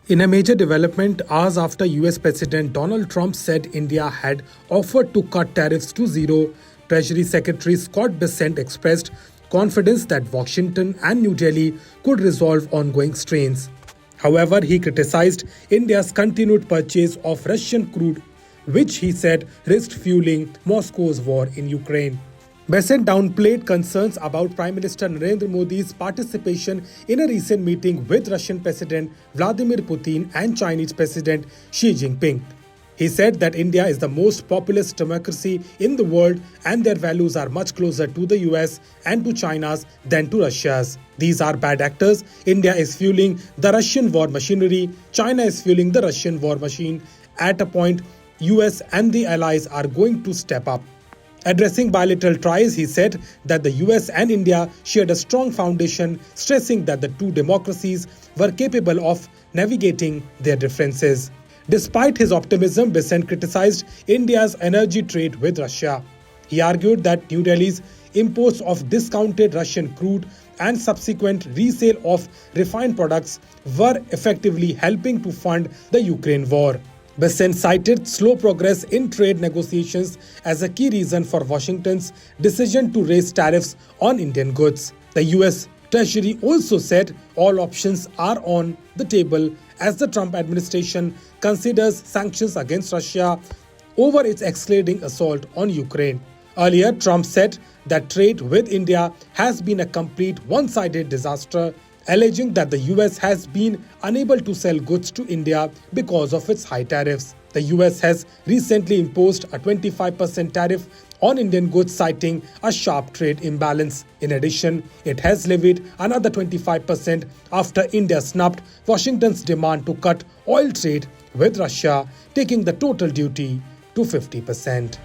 In a major development, hours after US President Donald Trump said India had offered to cut tariffs to zero, Treasury Secretary Scott Bessent expressed confidence that Washington and New Delhi could resolve ongoing strains. However, he criticized India's continued purchase of Russian crude, which he said risked fueling Moscow's war in Ukraine. Bessent downplayed concerns about Prime Minister Narendra Modi's participation in a recent meeting with Russian President Vladimir Putin and Chinese President Xi Jinping. He said that India is the most populous democracy in the world and their values are much closer to the US and to China's than to Russia's. These are bad actors. India is fueling the Russian war machinery. China is fueling the Russian war machine. At a point, US and the allies are going to step up. Addressing bilateral ties, he said that the US and India shared a strong foundation, stressing that the two democracies were capable of navigating their differences. Despite his optimism, Bessent criticized India's energy trade with Russia. He argued that New Delhi's imports of discounted Russian crude and subsequent resale of refined products were effectively helping to fund the Ukraine war. Bessent cited slow progress in trade negotiations as a key reason for Washington's decision to raise tariffs on Indian goods. The US Treasury also said all options are on the table as the Trump administration considers sanctions against Russia over its escalating assault on Ukraine. Earlier, Trump said that trade with India has been a complete one-sided disaster, alleging that the US has been unable to sell goods to India because of its high tariffs. The US has recently imposed a 25% tariff on Indian goods, citing a sharp trade imbalance. In addition, it has levied another 25% after India snubbed Washington's demand to cut oil trade with Russia, taking the total duty to 50%.